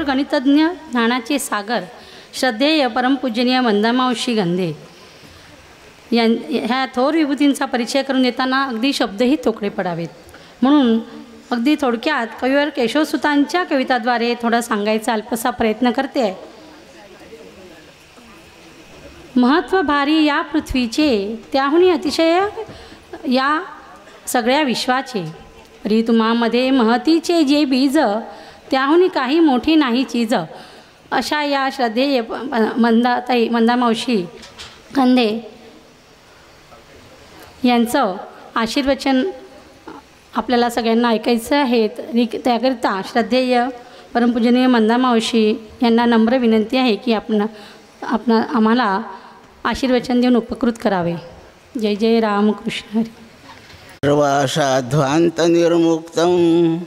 गणितज्ञ, ज्ञानाचे सागर, श्रद्धेय परमपूजनीय मंदामावशी गंधे ह्या थोर विभूतींचा परिचय करून देताना अगदी शब्दही तोकडे पडावेत. म्हणून अगदी थोडक्यात कविवर केशवसुतांच्या कविताद्वारे थोडं सांगायचा अल्पसा प्रयत्न करते आहे. महत्त्व भारी या पृथ्वीचे, त्याहून अतिशय या सगळ्या विश्वाचे. री तुम्हामध्ये महतीचे जे बीज, त्याहून काही मोठी नाही चीज. अशा या श्रद्धेय मंदामावशी गंधे यांचं आशीर्वचन आपल्याला सगळ्यांना ऐकायचं आहे. त्याकरिता श्रद्धेय परमपूजनीय मंदामावशी यांना नम्र विनंती आहे की आम्हाला आशीर्वचन देऊन उपकृत करावे. जय जय रामकृष्ण हरी. सर्वाशाध्वांत निर्मुक्तं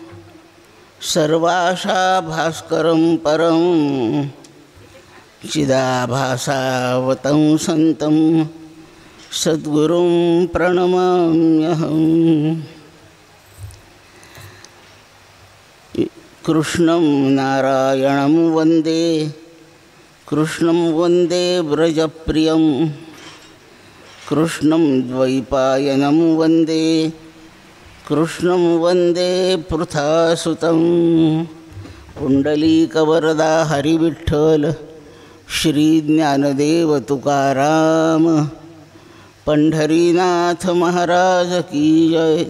सर्वाशा भास्करं परं चिदाभासावतं संतं सद्गुरुं प्रणमाम्यहम्. कृष्णं नारायणं वन्दे, कृष्णं वन्दे व्रजप्रियं, कृष्णं द्वैपायनं वन्दे, कृष्णं वन्दे पृथासुतं. पुंडलीकवरदा हरिविठ्ठल श्री ज्ञानदेव तुकाराम, पंढरीनाथ महाराज की जय.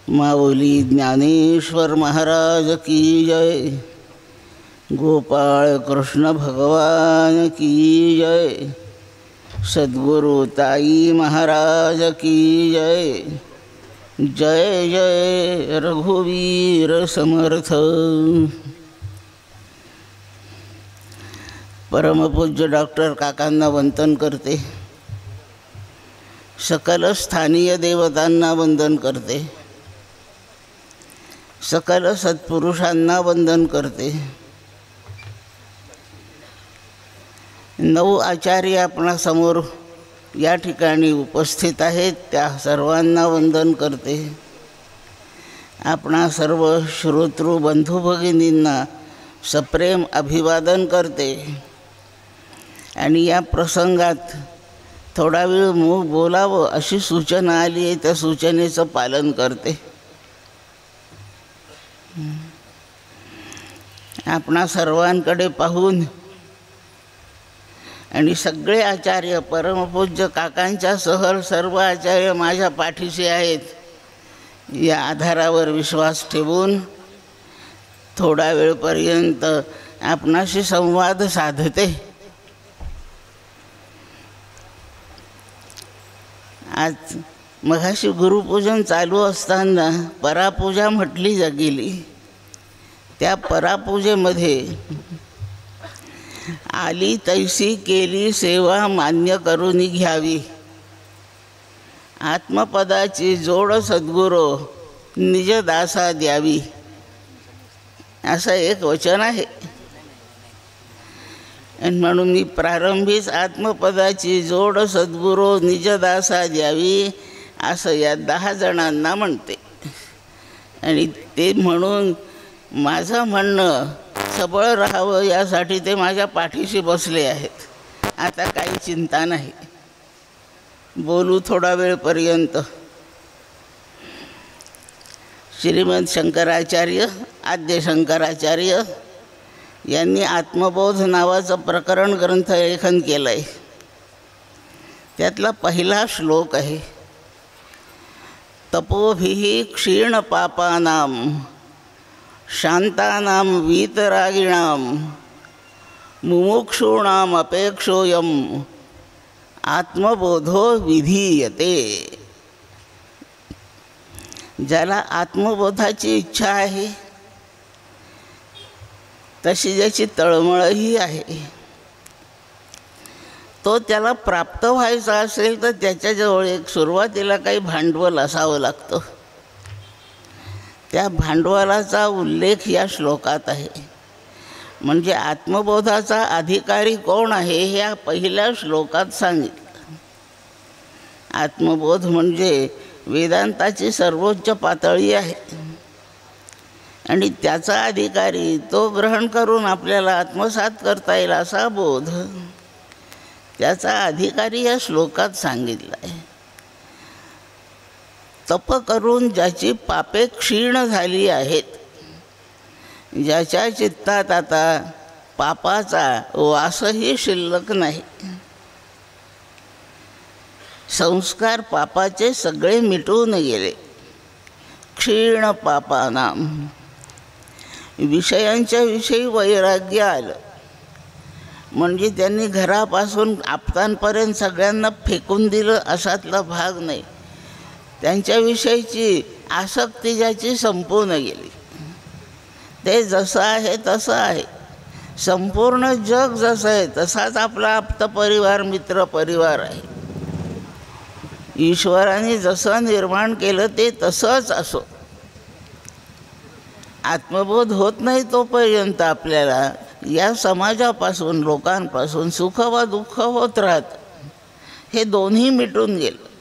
माऊली ज्ञानेश्वर महाराज की जय. गोपाळ कृष्ण भगवान की जय. सद्गुरु ताई महाराज की जय. जय जय रघुवीर समर्थ. परमपूज्य डॉक्टर काकांना वंदन करते. सकल स्थानीय देवतांना वंदन करते. सकल सत्पुरुषांना वंदन करते. 9 आचार्य आपणासमोर या ठिकाणी उपस्थित आहेत, त्या सर्वांना वंदन करते. आपणा सर्व श्रोतृ बंधू भगिनींना सप्रेम अभिवादन करते. आणि या प्रसंगात थोडा वेळ बोलावं अशी सूचना आली आहे, त्या सूचनेचं पालन करते. आपणा सर्वांकडे पाहून आणि सगळे आचार्य परमपूज्य काकांच्या सहल सर्व आचार्य माझ्या पाठीशी आहेत या आधारावर विश्वास ठेवून थोडा वेळपर्यंत आपणाशी संवाद साधते. आज मघाशी गुरुपूजन चालू असताना परापूजा म्हटली गेली. त्या परापूजेमध्ये आली तैसी केली सेवा मान्य करून घ्यावी. आत्मपदाची जोड सद्गुरो निज दासा द्यावी, असं एक वचन आहे. आणि म्हणून मी प्रारंभीच आत्मपदाची जोड सद्गुरो निज दासा द्यावी असं या 10 जणांना म्हणते. आणि ते म्हणून माझं म्हणणं सबळ राहावं यासाठी ते माझ्या पाठीशी बसले आहेत. आता काही चिंता नाही, बोलू थोडा वेळपर्यंत. श्रीमद शंकराचार्य आद्य शंकराचार्य यांनी आत्मबोध नावाचं प्रकरण ग्रंथ लेखन केलं आहे. त्यातला पहिला श्लोक आहे, तपोभिः क्षीण पापानां शांतानां वीतरागिणां मुमुक्षूणां अपेक्षोयम आत्मबोधो विधीयते. ज्याला आत्मबोधाची इच्छा आहे, तशी ज्याची तळमळही आहे, तो त्याला प्राप्त व्हायचा असेल तर त्याच्याजवळ एक सुरुवातीला काही भांडवल असावं लागतं. त्या भांडवलाचा उल्लेख या श्लोकात आहे. म्हणजे आत्मबोधाचा अधिकारी कोण आहे हे या पहिल्या श्लोकात सांगितलं. आत्मबोध म्हणजे वेदांताची सर्वोच्च पातळी आहे. आणि त्याचा अधिकारी तो ग्रहण करून आपल्याला आत्मसात करता येईल असा बोध त्याचा अधिकारी या श्लोकात सांगितला आहे. तप करून ज्याची पापे क्षीण झाली आहेत, ज्याच्या चित्तात आता पापाचा वासही शिल्लक नाही, संस्कार पापाचे सगळे मिटून गेले, क्षीण पापानाम, विषयांच्या विषयी वैराग्य आलं, म्हणजे त्यांनी घरापासून आप्तांपर्यंत सगळ्यांना फेकून दिलं अशातला भाग नाही. त्यांच्याविषयीची आसक्ती ज्याची संपून गेली, ते जसं आहे तसं आहे, संपूर्ण जग जसं आहे तसाच आपला आप्त परिवार मित्र परिवार आहे. ईश्वराने जसं निर्माण केलं ते तसंच असो. आत्मबोध होत नाही तोपर्यंत आपल्याला या समाजापासून लोकांपासून सुख व दुःख होत राहतं. हे दोन्ही मिटून गेलं.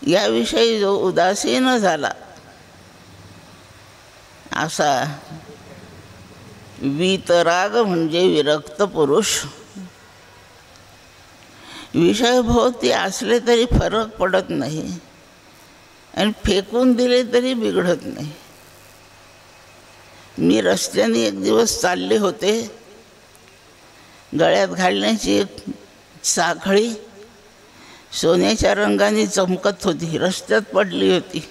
याविषयी जो उदासीन झाला असा वीतराग म्हणजे विरक्त पुरुष, विषयभोवती असले तरी फरक पडत नाही आणि फेकून दिले तरी बिघडत नाही. मी रस्त्याने एक दिवस चालले होते, गळ्यात घालण्याची एक साखळी सोन्याच्या रंगाने चमकत होती, रस्त्यात पडली होती.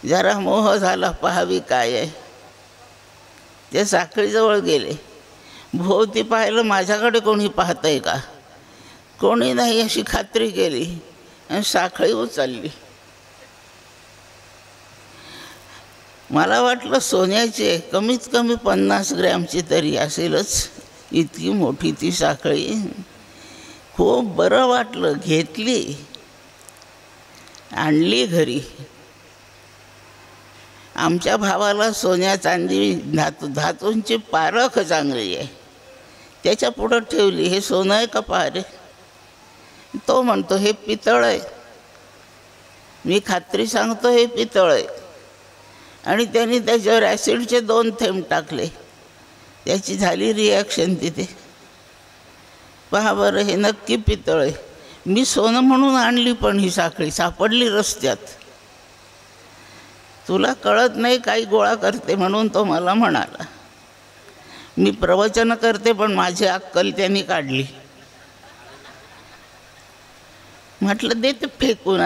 जरा मोह झाला, पाहावी काय आहे. त्या साखळीजवळ गेले, भोवती पाहिलं, माझ्याकडे कोणी पाहत आहे का, कोणी नाही अशी खात्री केली आणि साखळी उचलली. मला वाटलं सोन्याची आहे, कमीत कमी 50 ग्रॅमची तरी असेलच, इतकी मोठी ती साखळी. खूप बरं वाटलं, घेतली, आणली घरी. आमच्या भावाला सोन्या चांदी धातूंची पारख चांगली आहे, त्याच्या पुढं ठेवली. हे सोनं आहे का पारे? तो म्हणतो हे पितळ आहे. मी खात्री सांगतो हे पितळ आहे. आणि त्यांनी त्याच्यावर ॲसिडचे 2 थेंब टाकले, त्याची झाली रिॲक्शन तिथे. पहा बरं, हे नक्की पितळ आहे. मी सोनं म्हणून आणली, पण ही साखळी सापडली रस्त्यात. तुला कळत नाही काही गोळा करते म्हणून तो मला म्हणाला. मी प्रवचन करते पण माझी अक्कल त्यांनी काढली. म्हटलं दे ते फेकून.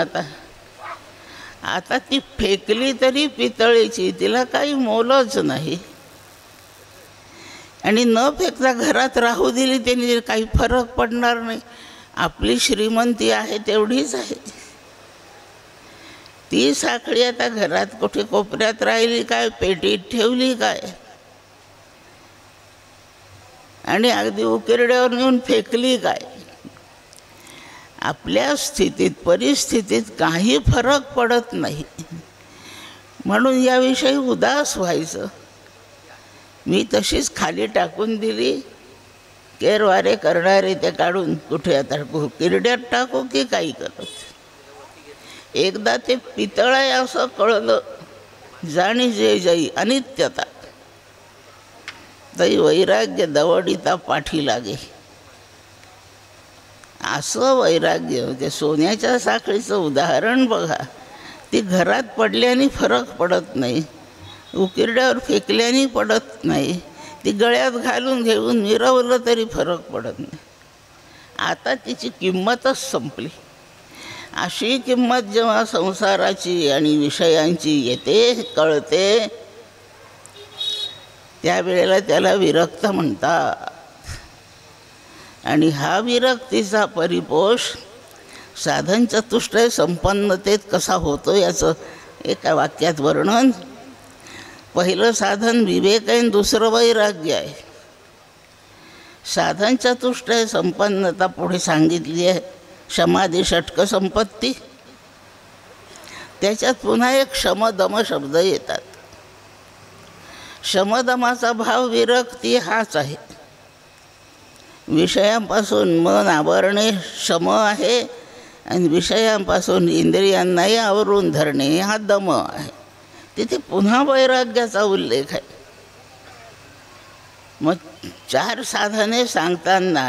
आता ती फेकली तरी पितळेची, तिला काही मोलच नाही. आणि न फेकता घरात राहू दिली त्यांनी, काही फरक पडणार नाही. आपली श्रीमंती आहे तेवढीच आहे. ती साखळी आता घरात कुठे कोपऱ्यात राहिली काय, पेटीत ठेवली काय, आणि अगदी उकिरड्यावर नेऊन फेकली काय. आपल्या स्थितीत परिस्थितीत काही फरक पडत नाही. म्हणून याविषयी उदास व्हायचं. मी तशीच खाली टाकून दिली. केरवारे करणारे ते काढून कुठे आता किरड्यात टाकू की काही करत. एकदा ते पितळ आहे असं कळलं, जाणी जे जाई अनित्यता, तरी वैराग्य दवडिता पाठी लागे. असं वैराग्य. ते सोन्याच्या साखळीचं उदाहरण बघा. ती घरात पडल्याने फरक पडत नाही, उकिरड्यावर फेकल्याने पडत नाही, ती गळ्यात घालून घेऊन मिरवलं तरी फरक पडत नाही. आता तिची किंमतच संपली. अशी किंमत जेव्हा संसाराची आणि विषयांची येते, कळते, त्यावेळेला त्याला विरक्त म्हणतात. आणि हा विरक्तीचा परिपोष साधन चतुष्टय संपन्नतेत कसा होतो याचं एका वाक्यात वर्णन. पहिलं साधन विवेक आहे, दुसरं वैराग्य आहे. साधन चतुष्टय संपन्नता पुढे सांगितली आहे. क्षमादी षटक संपत्ती, त्याच्यात पुन्हा एक क्षमदम शब्द येतात. शमदमाचा भाव विरक्ती हाच आहे. विषयांपासून मन आवरणे शम आहे आणि विषयांपासून इंद्रियांनाही आवरून धरणे हा दम आहे. तिथे पुन्हा वैराग्याचा उल्लेख आहे. मग 4 साधने सांगताना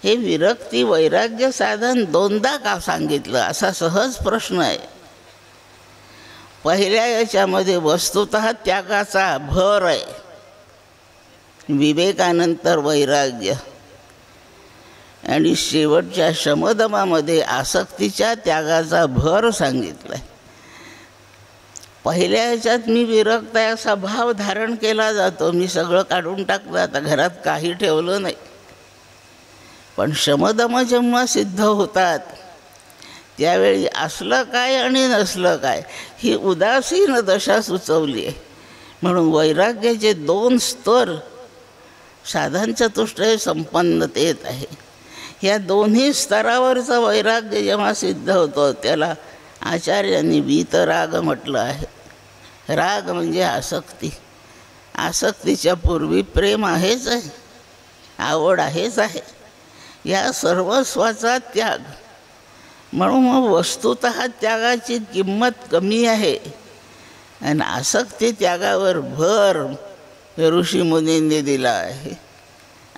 हे विरक्ती वैराग्य साधन 2दा का सांगितलं असा सहज प्रश्न आहे. पहिल्या याच्यामध्ये वस्तुतः त्यागाचा भर आहे, विवेकानंतर वैराग्य, आणि शेवटच्या शमदमामध्ये आसक्तीच्या त्यागाचा भर सांगितला आहे. पहिल्या ह्याच्यात मी विरक्त आहे असा भाव धारण केला जातो, मी सगळं काढून टाकलं, आता घरात काही ठेवलं नाही. पण शमदम जेव्हा सिद्ध होतात त्यावेळी असलं काय आणि नसलं काय ही उदासीन दशा सुचवली आहे. म्हणून वैराग्याचे 2 स्तर साधन चतुष्टय संपन्नतेत आहे. या दोन्ही स्तरावरचं वैराग्य जेव्हा सिद्ध होतं त्याला आचार्यांनी वीतराग म्हटलं आहे. राग म्हणजे आसक्ती. आसक्तीच्या पूर्वी प्रेम आहेच आहे, आवड आहेच आहे. या सर्वस्वाचा त्याग. म्हणून मग वस्तुतः त्यागाची किंमत कमी आहे आणि आसक्ती त्यागावर भर ऋषीमुनींनी दिला आहे.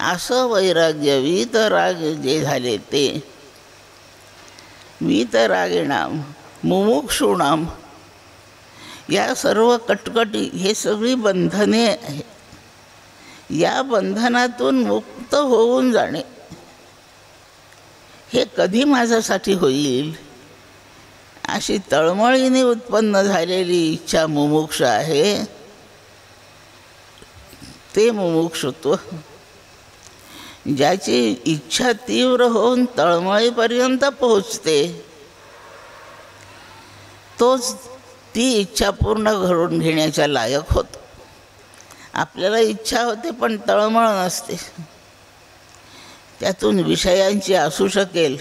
असं वैराग्य वीतराग जे झाले ते. वीतरागिणाम मुमुक्षूणाम, या सर्व कटकटी हे सगळी बंधने आहेत. या बंधनातून मुक्त होऊन जाणे हे कधी माझ्यासाठी होईल अशी तळमळीने उत्पन्न झालेली इच्छा मुमुक्ष आहे. ते मुमुक्षुत्व, ज्याची इच्छा तीव्र होऊन तळमळीपर्यंत पोहोचते, तोच ती इच्छा पूर्ण करून घेण्याच्या लायक होतो. आपल्याला इच्छा होते पण तळमळ नसते, त्यातून विषयांची असू शकेल,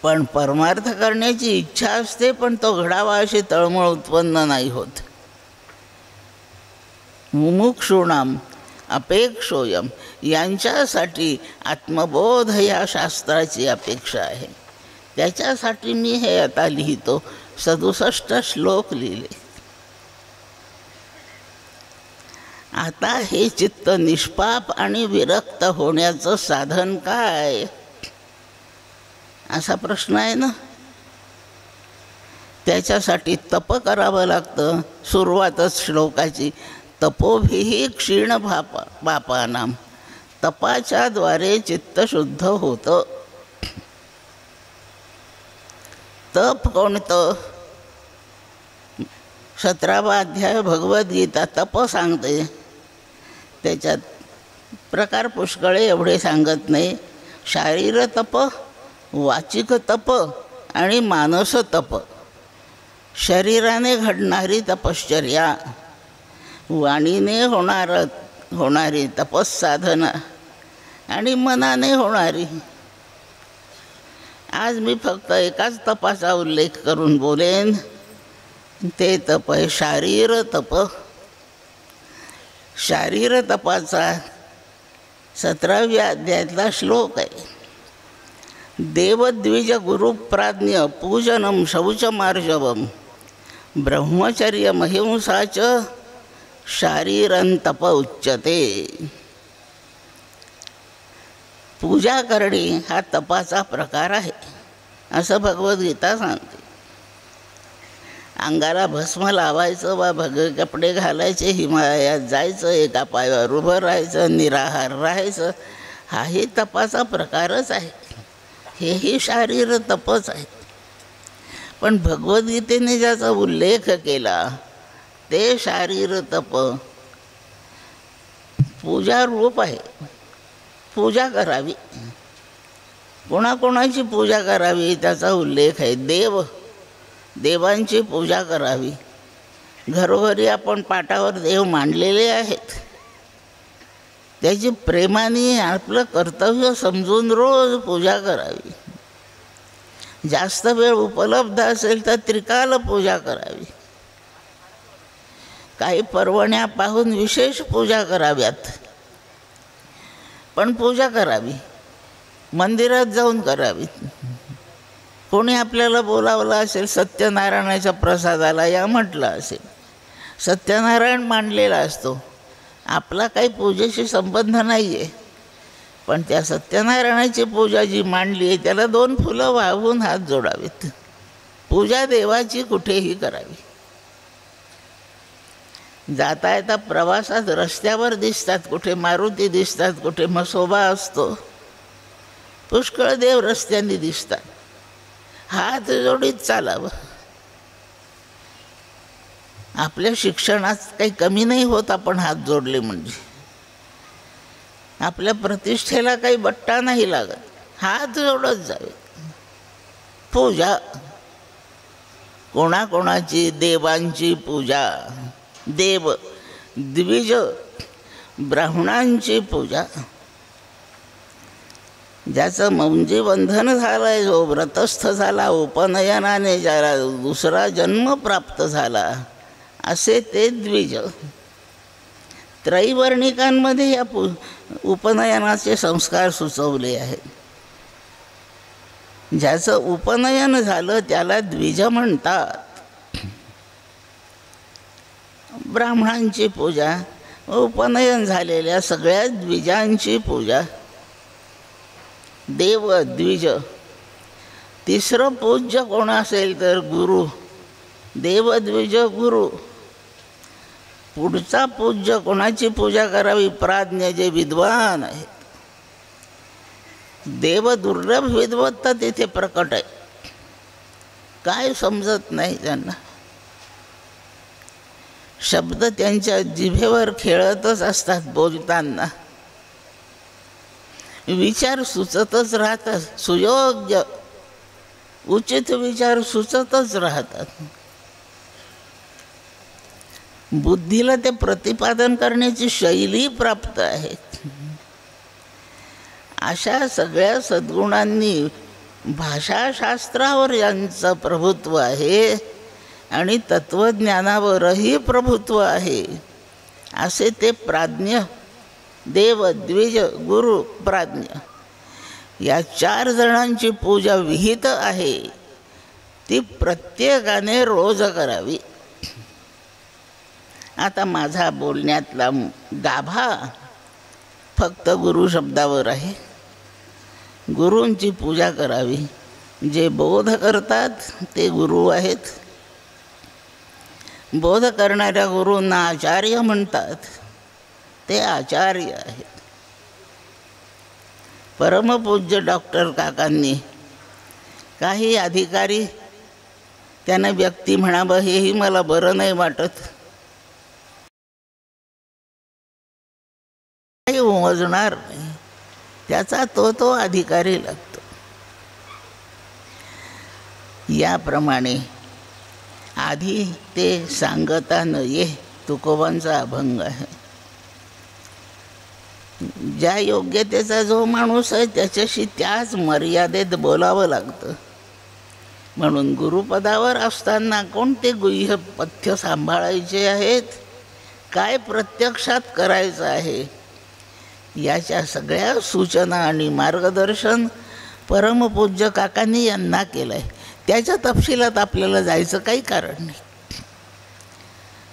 पण परमार्थ करण्याची इच्छा असते पण तो घडावा अशी तळमळ उत्पन्न नाही होत. मुमुक्षूणाम अपेक्षोयम, यांच्यासाठी आत्मबोध या शास्त्राची अपेक्षा आहे. त्याच्यासाठी मी हे आता लिहितो. 67 श्लोक लिहिले. आता हे चित्त निष्पाप आणि विरक्त होण्याचं साधन काय असा प्रश्न आहे ना. त्याच्यासाठी तप करावं लागतं. सुरुवातच श्लोकाची तपोभिः क्षीण पापानाम, तपाच्या द्वारे चित्त शुद्ध होतं. तप कोणतं? 17वा अध्याय भगवद्गीता तप सांगते. त्याच्यात प्रकार पुष्कळे, एवढे सांगत नाही. शारीर तप, वाचिक तप आणि मानस तप. शरीराने घडणारी तपश्चर्या, वाणीने होणारी तपस्साधना आणि मनाने होणारी. आज मी फक्त एकाच तपाचा उल्लेख करून बोलेन. ते तप आहे शारीर तप. शारीर तपाचा 17व्या अध्यायातला श्लोक आहे. देवद्विज गुरुप्राज्ञ पूजनम शौचमार्जवम ब्रह्मचर्य महिंसा च शारीरं तप उच्यते. पूजा करणे हा तपाचा प्रकार आहे असं भगवद्गीता सांगते. अंगाला भस्म लावायचं वा भगवे कपडे घालायचे, हिमालयात जायचं, एका पायावर उभं राहायचं, निराहार राहायचं, हाही तपाचा प्रकारच आहे. हेही शारीर तपच आहे. पण भगवद्गीतेने ज्याचा उल्लेख केला ते शारीर तप पूजा रूप आहे. पूजा करावी. कोणाकोणाची पूजा करावी त्याचा उल्लेख आहे. देवांची पूजा करावी. घरोघरी आपण पाटावर देव मांडलेले आहेत. त्याची प्रेमाने आपलं कर्तव्य समजून रोज पूजा करावी. जास्त वेळ उपलब्ध असेल तर त्रिकाल पूजा करावी. काही पर्वण्या पाहून विशेष पूजा कराव्यात, पण पूजा करावी. मंदिरात जाऊन करावी. कोणी आपल्याला बोलावलं असेल, सत्यनारायणाच्या प्रसादाला या म्हटलं असेल, सत्यनारायण मांडलेला असतो, आपला काही पूजेशी संबंध नाही आहे, पण त्या सत्यनारायणाची पूजा जी मांडली आहे त्याला 2 फुलं वाहून हात जोडावेत. पूजा देवाची कुठेही करावी. जाता येता प्रवासात रस्त्यावर दिसतात, कुठे मारुती दिसतात, कुठे म्हसोबा असतो, पुष्कळ देव रस्त्यांनी दिसतात. हात जोडीत चालावं. आपल्या शिक्षणात काही कमी नाही होत आपण हात जोडले म्हणजे. आपल्या प्रतिष्ठेला काही बट्टा नाही लागत, हात जोडत जावे. पूजा कोणाकोणाची? देवांची पूजा, देव द्विज ब्राह्मणांची पूजा. ज्याचं मौंजी बंधन झालंय, जो व्रतस्थ झाला, उपनयनाने ज्याला दुसरा जन्म प्राप्त झाला, असे ते द्विज. त्रैवर्णिकांमध्ये या उपनयनाचे संस्कार सुचवले आहेत. ज्याचं उपनयन झालं त्याला द्विज म्हणतात. ब्राह्मणांची पूजा, उपनयन झालेल्या सगळ्या द्विजांची पूजा. देव द्विज. तिसरं पूज्य कोण असेल तर गुरु. देव द्विज गुरु. पुढचा पूज्य कोणाची पूजा करावी? प्राज्ञ, जे विद्वान आहेत. देव दुर्लभ विद्वत्ता तिथे प्रकट आहे. काय समजत नाही त्यांना. शब्द त्यांच्या जिभेवर खेळतच असतात बोलताना. विचार सुचतच राहतात, सुयोग्य उचित विचार सुचतच राहतात. बुद्धीला ते प्रतिपादन करण्याची शैली प्राप्त आहे. अशा सगळ्या सद्गुणांनी भाषाशास्त्रावर यांचं प्रभुत्व आहे आणि तत्त्वज्ञानावरही प्रभुत्व आहे. असे ते प्राज्ञ, देव द्विज गुरु प्राज्ञ, या 4 जणांची पूजा विहित आहे. ती प्रत्येकाने रोज करावी. आता माझा बोलण्यातला गाभा फक्त गुरु शब्दावर आहे. गुरूंची पूजा करावी. जे बोध करतात ते गुरु आहेत. बोध करणाऱ्या गुरूंना आचार्य म्हणतात. ते आचार्य आहेत. परमपूज्य डॉक्टर काकांनी काही अधिकारी त्यांना व्यक्ती म्हणावं हेही मला बरं नाही वाटत, काही उमजणार नाही, त्याचा तो अधिकारी लागतो. याप्रमाणे आधी ते सांगता न ये तुकोबांचा अभंग आहे. ज्या योग्यतेचा जो माणूस आहे त्याच्याशी त्याच मर्यादेत बोलावं लागतं. म्हणून गुरुपदावर असताना कोणते गुह्य पथ्य सांभाळायचे आहेत, काय प्रत्यक्षात करायचं आहे, याच्या सगळ्या सूचना आणि मार्गदर्शन परमपूज्य काकांनी यांना केलं आहे. त्याच्या तपशिलात आपल्याला जायचं काही कारण नाही.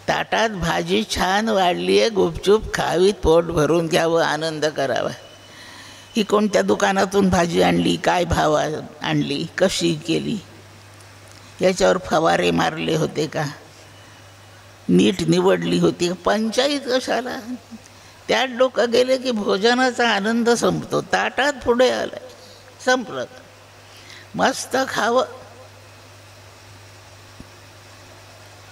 ताटात भाजी छान वाढली आहे, गुपचूप खावी, पोट भरून घ्यावं, आनंद करावा. ही कोणत्या दुकानातून भाजी आणली, काय भाव आणली, कशी केली, याच्यावर फवारे मारले होते का, नीट निवडली होती, पंचायत कशाला. त्यात डोकं गेले की भोजनाचा आनंद संपतो. ताटात पुढे आलं, संपलं, मस्त खावं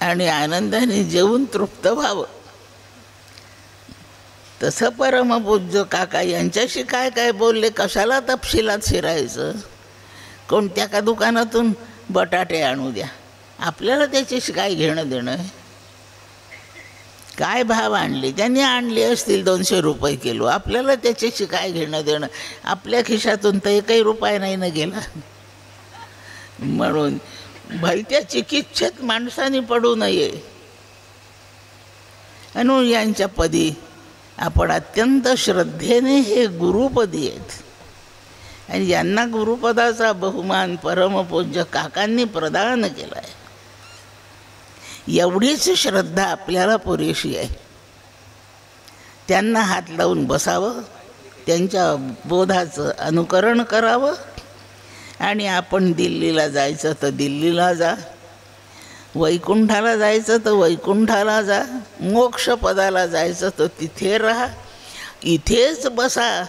आणि आनंदाने जेवून तृप्त व्हावं. तसं परमपूज्य काका यांच्याशी काय काय बोलले, कशाला तपशिलात शिरायचं. कोणत्या का दुकानातून बटाटे आणू द्या, आपल्याला त्याच्याशी काय घेणं देणं आहे. काय भाव आणले, त्यांनी आणले असतील 200 रुपये किलो, आपल्याला त्याच्याशी काय घेणं देणं. आपल्या खिशातून तर 1 रुपया नाही ना गेला. म्हणून भलत्या चिकित्सेत माणसाने पडू नये. आणि यांच्या पदी आपण अत्यंत श्रद्धेने हे गुरुपदी आहेत, आणि यांना गुरुपदाचा बहुमान परमपूज्य काकांनी प्रदान केला आहे. एवढीच श्रद्धा आपल्याला पुरेशी आहे. त्यांना हात लावून बसावं, त्यांच्या बोधाचं अनुकरण करावं आणि आपण दिल्लीला जायचं तर दिल्लीला जा, वैकुंठाला जायचं तर वैकुंठाला जा, मोक्षपदाला जायचं तर तिथे राहा, इथेच बसा,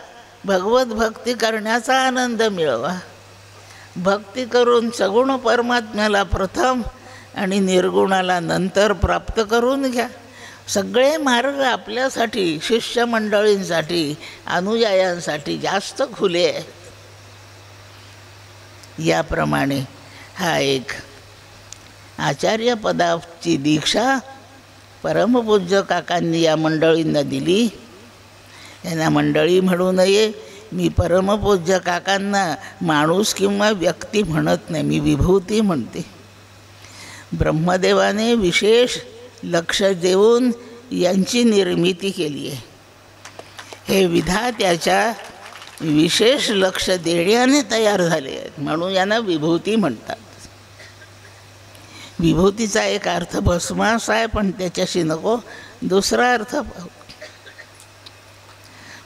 भगवत भक्ती करण्याचा आनंद मिळवा. भक्ती करून सगुण परमात्म्याला प्रथम आणि निर्गुणाला नंतर प्राप्त करून घ्या. सगळे मार्ग आपल्यासाठी, शिष्यमंडळींसाठी, अनुयायांसाठी जास्त खुले आहेत. याप्रमाणे हा एक आचार्यपदाची दीक्षा परमपूज्य काकांनी या मंडळींना दिली. यांना मंडळी म्हणू नये. मी परमपूज्य काकांना माणूस किंवा व्यक्ती म्हणत नाही, मी विभूती म्हणते. ब्रह्मदेवाने विशेष लक्ष देऊन यांची निर्मिती केली आहे. हे विधात्याच्या विशेष लक्ष देण्याने तयार झाले आहेत, म्हणून यांना विभूती म्हणतात. विभूतीचा एक अर्थ भस्मास आहे, पण त्याच्याशी नको दुसरा अर्थ.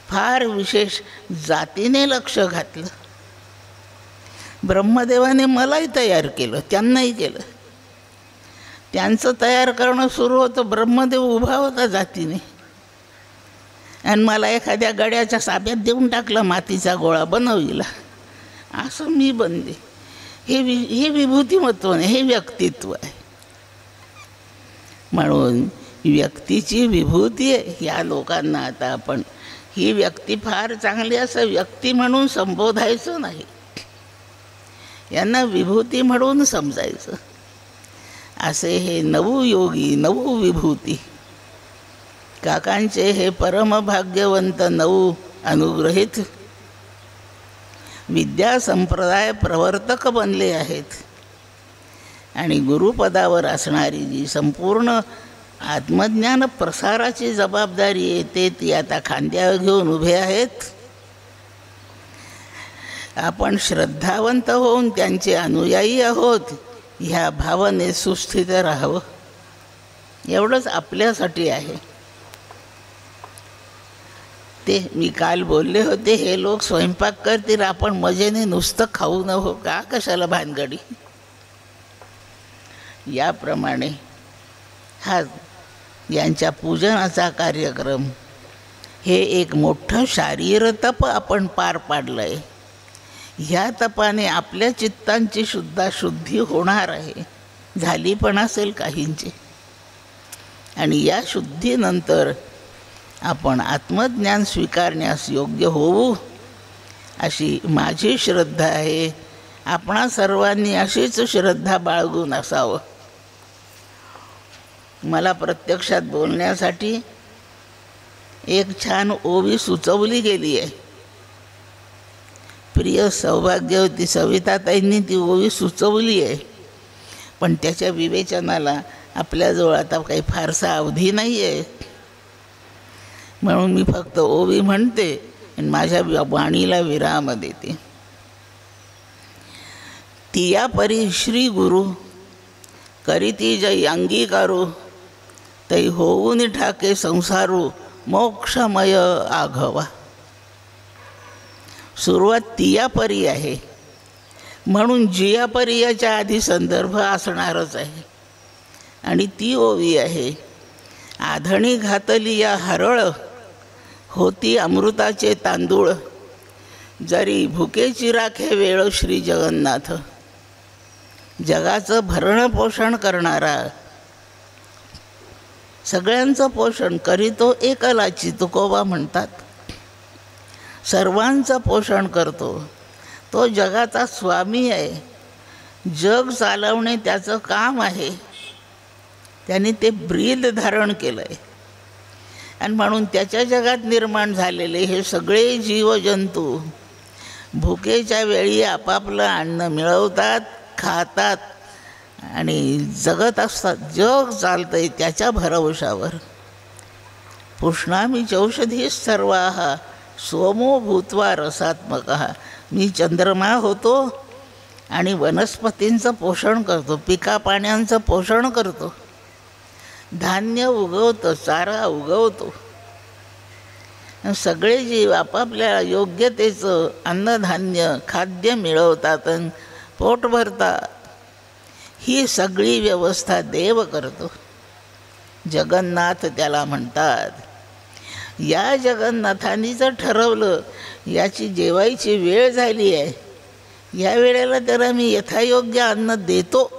फार विशेष जातीने लक्ष घातलं. ब्रह्मदेवाने मलाही तयार केलं, त्यांनाही केलं. त्यांचं तयार करणं सुरू होतं, ब्रह्मदेव उभा होता जातीने आणि मला एखाद्या गड्याच्या साब्यात देऊन टाकला, मातीचा गोळा बनविला, असं मी बनले. हे विभूतिमत्व नाही, हे व्यक्तित्व आहे. म्हणून व्यक्तीची विभूती आहे. या लोकांना आता आपण ही व्यक्ती फार चांगली असं व्यक्ती म्हणून संबोधायचं नाही, यांना विभूती म्हणून समजायचं. असे हे नवयोगी, नवविभूती काकांचे हे परमभाग्यवंत नऊ अनुग्रहित विद्या संप्रदाय प्रवर्तक बनले आहेत. आणि गुरुपदावर असणारी जी संपूर्ण आत्मज्ञान प्रसाराची जबाबदारी येते ती आता खांद्यावर घेऊन उभे आहेत. आपण श्रद्धावंत होऊन त्यांचे अनुयायी आहोत ह्या भावने सुस्थित राहावं, एवढंच आपल्यासाठी आहे. ते मी काल बोलले होते, हे लोक स्वयंपाक करतील, आपण मजेने नुसतं खाऊ न हो का, कशाला भानगडी. याप्रमाणे हा यांच्या पूजनाचा कार्यक्रम हे एक मोठं शारीरतप आपण पार पाडलं आहे. ह्या तपाने आपल्या चित्तांची सुद्धा शुद्धी होणार आहे, झाली पण असेल काहींची. आणि या शुद्धीनंतर आपण आत्मज्ञान स्वीकारण्यास योग्य होऊ अशी माझी श्रद्धा आहे. आपणा सर्वांनी अशीच श्रद्धा बाळगून असावं. मला प्रत्यक्षात बोलण्यासाठी एक छान ओवी सुचवली गेली आहे. प्रिय सौभाग्यवती सविताताईंनी ती ओवी सुचवली आहे, पण त्याच्या विवेचनाला आपल्याजवळ आता काही फारसा अवधी नाही आहे. म्हणून मी फक्त ओवी म्हणते आणि माझ्या वाणीला विराम देते. तिया परी श्री गुरु करीती जय अंगीकारू, तै होऊन ठाके संसारू मोक्षमय आघवा. सुरुवात तियापरी आहे, म्हणून जियापरी याच्या आधी संदर्भ असणारच आहे. आणि ती ओवी आहे, आधणी घातली या हरळ, होती अमृताचे तांदूळ, जरी भुकेची राखे वेळ श्री जगन्नाथ. जगाचं भरण पोषण करणारा, सगळ्यांचं पोषण करीतो एकलाची तुकोबा म्हणतात. सर्वांचं पोषण करतो, तो जगाचा स्वामी आहे. जग चालवणे त्याचं काम आहे. त्याने ते ब्रीद धारण केलं आहे. आणि म्हणून त्याच्या जगात निर्माण झालेले हे सगळे जीवजंतू भुकेच्या वेळी आपापलं अन्न मिळवतात, खातात आणि जगत असतात. जग चालतं आहे त्याच्या भरवशावर. पुष्णामी चौषधी सर्वाः सोमो भूत्वा रसात्मकः मी चंद्रमा होतो आणि वनस्पतींचं पोषण करतो, पिका पाण्यांचं पोषण करतो, धान्य उगवतं, चारा उगवतो. सगळे जीव आपापल्या योग्यतेचं अन्नधान्य खाद्य मिळवतात आणि पोट भरतात. ही सगळी व्यवस्था देव करतो. जगन्नाथ त्याला म्हणतात. या जगन्नाथांनी जर ठरवलं याची जेवायची वेळ झाली आहे, या वेळेला त्याला मी यथायोग्य अन्न देतो,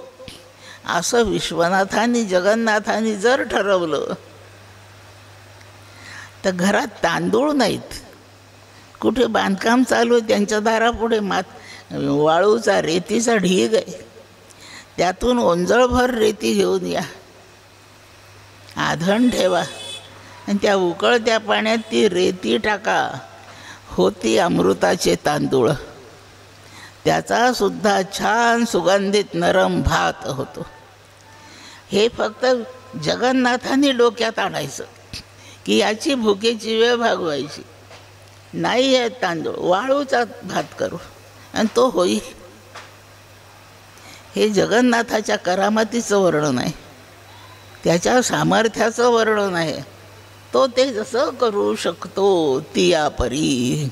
असं विश्वनाथांनी जगन्नाथांनी जर ठरवलं, तर घरात तांदूळ नाहीत, कुठे बांधकाम चालू आहे, त्यांच्या दारापुढे वाळूचा रेतीचा ढीग आहे, त्यातून ओंजळभर रेती घेऊन या, आधण ठेवा आणि त्या उकळत्या पाण्यात ती रेती टाका, होती अमृताचे तांदूळ. त्याचा सुद्धा छान सुगंधित नरम भात होतो. हे फक्त जगन्नाथांनी डोक्यात आणायचं की याची भुकेची वेळ भागवायची. नाही आहे तांदूळ, वाळूचा भात करू आणि तो होई. हे जगन्नाथाच्या करामतीचं वर्णन आहे, त्याच्या सामर्थ्याचं वर्णन आहे. तो ते जसं करू शकतो तिया परी.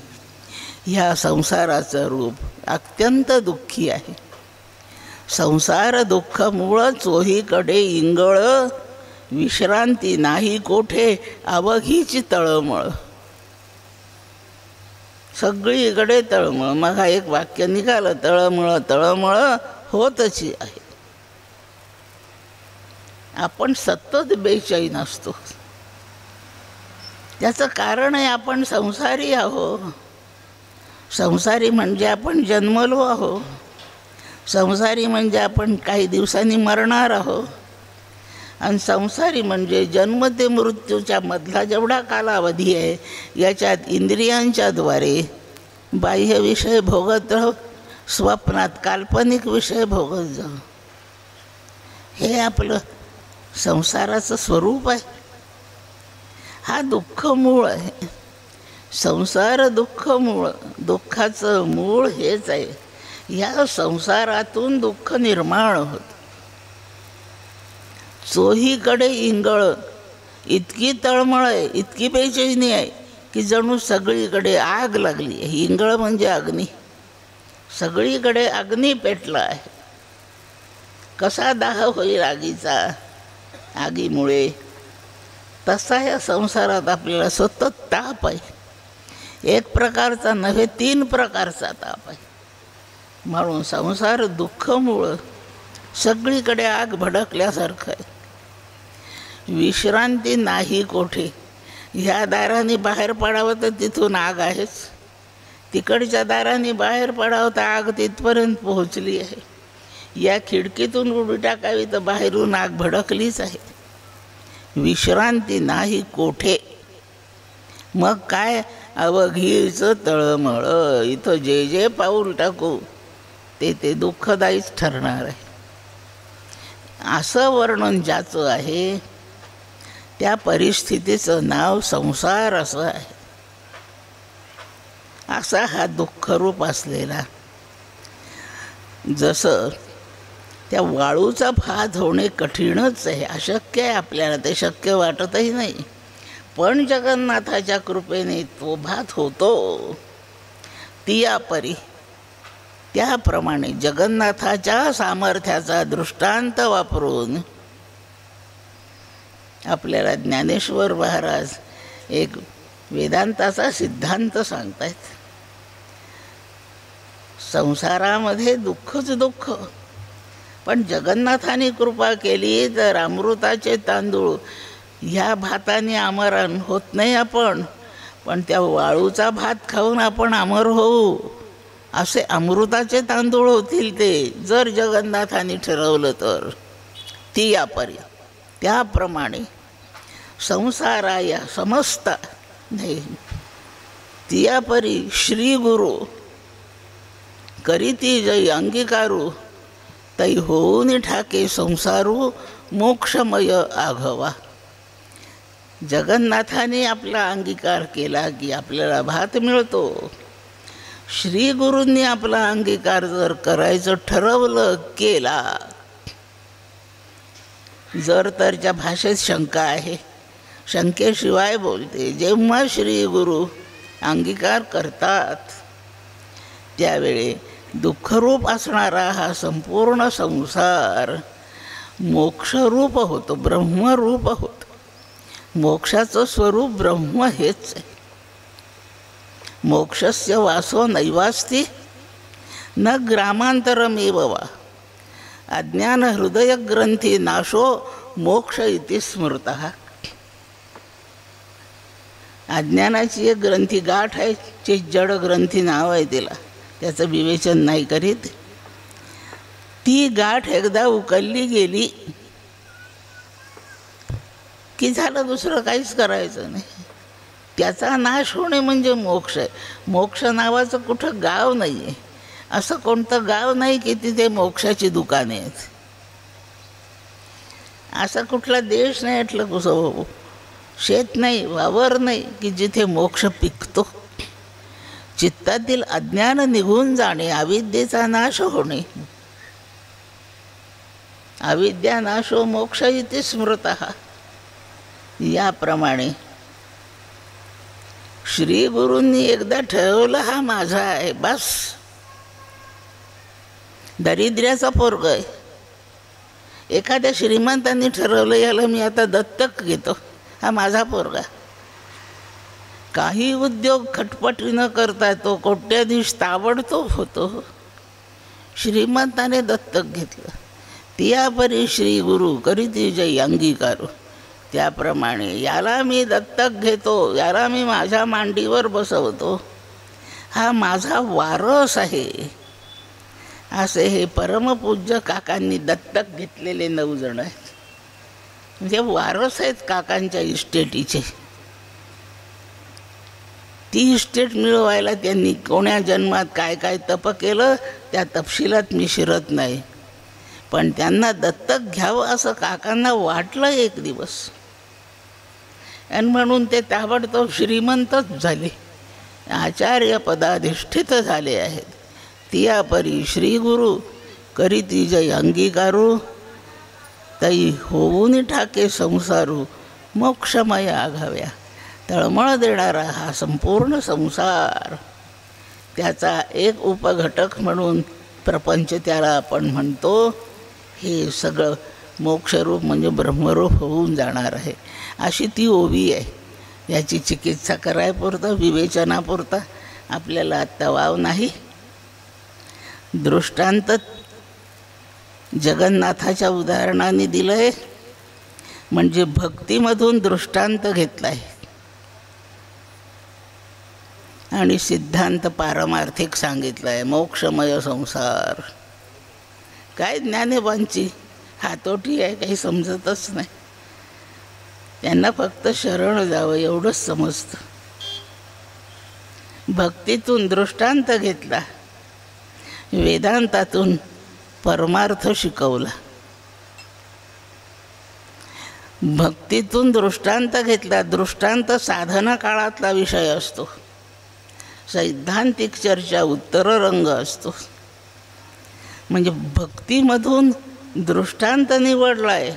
ह्या संसाराचं रूप अत्यंत दुःखी आहे. संसार दुःख मूळ चोहीकडे इंगळ, विश्रांती नाही कोठे अवघीची तळमळ. सगळीकडे तळमळ. मग हा एक वाक्य निघालं, तळमळ तळमळ होतची आहे. आपण सतत बेचैन असतो. त्याचं कारण आहे आपण संसारी आहो. संसारी म्हणजे आपण जन्मलो आहो. संसारी म्हणजे आपण काही दिवसांनी मरणार आहो. आणि संसारी म्हणजे जन्म ते मृत्यूच्या मधला जेवढा कालावधी आहे, याच्यात इंद्रियांच्याद्वारे बाह्य विषय भोगत राहू, स्वप्नात काल्पनिक विषय भोगत जाऊ. हे आपलं संसाराचं स्वरूप आहे. हा दुःख मूळ आहे. संसार दुःख मूळ. दुःखाचं मूळ हेच आहे. या संसारातून दुःख निर्माण होतं. चोहीकडे इंगळ, इतकी तळमळ आहे, इतकी बेचैनी आहे की जणू सगळीकडे आग लागली आहे. इंगळ म्हणजे अग्नी. सगळीकडे अग्नी पेटला आहे. कसा दाह होईल आगीचा आगीमुळे, तसा या संसारात आपल्याला सतत ताप आहे. एक प्रकारचा नव्हे, 3 प्रकारचा ताप आहे. म्हणून संसार दुःखमुळं सगळीकडे आग भडकल्यासारखं आहे. विश्रांती नाही कोठे. ह्या दाराने बाहेर पडावं तर तिथून आग आहेच, तिकडच्या दाराने बाहेर पडावं तर आग तिथपर्यंत पोहोचली आहे. या खिडकीतून उडी टाकावी तर बाहेरून आग भडकलीच आहे. विश्रांती नाही कोठे. मग काय, अवघीचं तळमळ. इथं जे जे पाऊल टाकू ते ते दुःखदायीच ठरणार आहे. असं वर्णन ज्याचं आहे त्या परिस्थितीचं नाव संसार असं आहे. असा हा दुःखरूप असलेला, जसं त्या वाळूचा भात होणे कठीणच आहे, अशक्य आहे आपल्याला, ते शक्य वाटतही नाही. पण जगन्नाथाच्या कृपेने तो भात होतो. तिया परी. त्याप्रमाणे जगन्नाथाच्या सामर्थ्याचा दृष्टांत वापरून आपल्याला ज्ञानेश्वर महाराज एक वेदांताचा सिद्धांत सांगतायत. संसारामध्ये दुःखच दुःख, पण जगन्नाथाने कृपा केली तर अमृताचे तांदूळ, ह्या भाताने अमरण होत नाही आपण, पण त्या वाळूचा भात खाऊन आपण अमर होऊ. असे अमृताचे तांदूळ होतील ते, जर जगन्नाथाने ठरवलं तर. ती यापरी. त्याप्रमाणे संसाराया समजता नाही. तियापरी श्री गुरु करीती जै अंगीकारू, तै होऊन ठाके संसारू मोक्षमय आघवा. जगन्नाथाने आपला अंगीकार केला की आपल्याला भात मिळतो. श्री गुरूंनी आपला अंगीकार जर करायचं ठरवलं, केला, जर तरच्या भाषेत शंका आहे, शंकेशिवाय बोलते. जेव्हा श्री गुरु अंगीकार करतात त्यावेळी दुःखरूप असणारा हा संपूर्ण संसार मोक्षरूप होतो, ब्रह्मरूप होतो. मोक्षाचं स्वरूप ब्रह्म हेच आहे. मोक्षस्य वासो नैवास्ति न ग्रामांतरमेव वा अज्ञान हृदय ग्रंथी नाशो मोक्ष इति स्मृतः. अज्ञानाची एक ग्रंथी गाठ आहे, जड ग्रंथी नाव आहे तिला, त्याचं विवेचन नाही करीत. ती गाठ एकदा उकलली गेली की झालं, दुसरं काहीच करायचं नाही. त्याचा नाश होणे म्हणजे मोक्ष आहे. मोक्ष नावाचं कुठं गाव नाही आहे. असं कोणतं गाव नाही की तिथे मोक्षाची दुकाने आहेत. असा कुठला देश नाही, कुठलं शेत नाही, वावर नाही की जिथे मोक्ष पिकतो. चित्तातील अज्ञान निघून जाणे, अविद्येचा नाश होणे. अविद्या नाशो मोक्ष इति स्मृतः. याप्रमाणे श्री गुरूंनी एकदा ठरवलं, हा माझा आहे, बस. दरिद्र्याचा पोरग आहे. एखाद्या श्रीमंतांनी ठरवलं, याला मी आता दत्तक घेतो, हा माझा पोरगा. काही उद्योग खटपटी न करता तो कोट्याधीश ताबडतोब होतो. श्रीमंताने दत्तक घेतलं. तियापरी श्री गुरु करीती जय अंगीकारू. त्याप्रमाणे याला मी दत्तक घेतो, याला मी माझ्या मांडीवर बसवतो, हा माझा वारस आहे. असे हे परमपूज्य काकांनी दत्तक घेतलेले 9 जण आहेत. म्हणजे वारस आहेत काकांच्या इस्टेटीचे. ती इस्टेट मिळवायला त्यांनी कोण्या जन्मात काय काय तप केलं त्या तपशिलात मी शिरत नाही. पण त्यांना दत्तक घ्यावं असं काकांना वाटलं एक दिवस, आणि म्हणून ते ताबडतोब श्रीमंतच झाले, आचार्य पदाधिष्ठित झाले आहेत. तियापरी श्री गुरु करीती जय अंगीकारू. तई होऊन ठाके संसारू मोक्षमय आघाव्या. तळमळ देणारा हा संपूर्ण संसार, त्याचा एक उपघटक म्हणून प्रपंच त्याला आपण म्हणतो. हे सगळं मोक्षरूप म्हणजे ब्रह्मरूप होऊन जाणार आहे, अशी ती ओवी आहे. याची चिकित्सा करायपुरतं, विवेचनापुरता आपल्याला आत्ता वाव नाही. दृष्टांत जगन्नाथाच्या उदाहरणाने दिलं आहे, म्हणजे भक्तीमधून दृष्टांत घेतला आहे. आणि सिद्धांत पारमार्थिक सांगितला आहे, मोक्षमय संसार. काय ज्ञानेबांची हातोटी आहे, काही समजतच नाही. त्यांना फक्त शरण जावं एवढंच समजतं. भक्तीतून दृष्टांत घेतला, वेदांतातून परमार्थ शिकवला. भक्तीतून दृष्टांत घेतला. दृष्टांत साधना काळातला विषय असतो, सैद्धांतिक चर्चा उत्तररंग असतो. म्हणजे भक्तीमधून दृष्टांत निवडला आहे,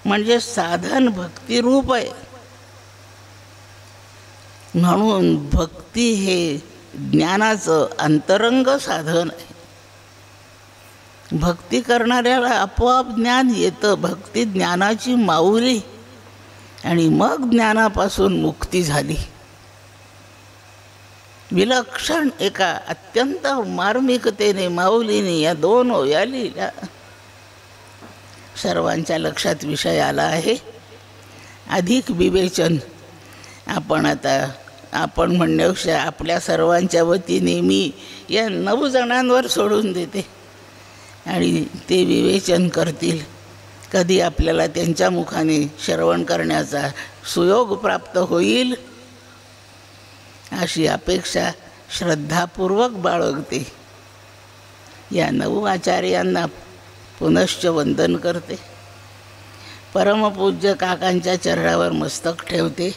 म्हणजे साधन भक्तिरूप आहे. म्हणून भक्ती हे ज्ञानाचं अंतरंग साधन आहे. भक्ती करणाऱ्याला आपोआप ज्ञान येतं. भक्ती ज्ञानाची माऊली, आणि मग ज्ञानापासून मुक्ती झाली. विलक्षण एका अत्यंत मार्मिकतेने माऊलीने या 2 ओव्या लिहिल्या. सर्वांच्या लक्षात विषय आला आहे. अधिक विवेचन आपण म्हणण्यापेक्षा आपल्या सर्वांच्या वतीने मी या 9 जणांवर सोडून देते, आणि ते विवेचन करतील. कधी आपल्याला त्यांच्या मुखाने श्रवण करण्याचा सुयोग प्राप्त होईल अशी अपेक्षा श्रद्धापूर्वक बाळगते. या 9 आचार्यांना पुनश्च वंदन करते. परमपूज्य काकांच्या चरणावर मस्तक ठेवते.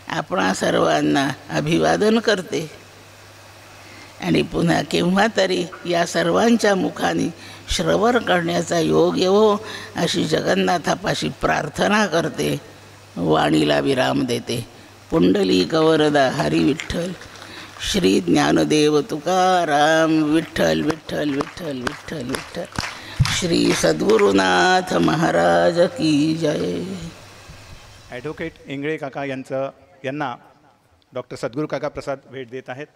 आपणा सर्वांना अभिवादन करते. आणि पुन्हा केव्हा तरी या सर्वांच्या मुखाने श्रवण करण्याचा योग येवो अशी जगन्नाथापाशी प्रार्थना करते. वाणीला विराम देते. पुंडलिक वरदा हरी विठ्ठल. श्री ज्ञानदेव तुकाराम विठ्ठल विठ्ठल विठ्ठल विठ्ठल विठ्ठल. श्री सद्गुरुनाथ महाराज की जय. ॲडव्होकेट इंगळे काका यांना डॉक्टर सद्गुरू काका प्रसाद भेट देत आहेत.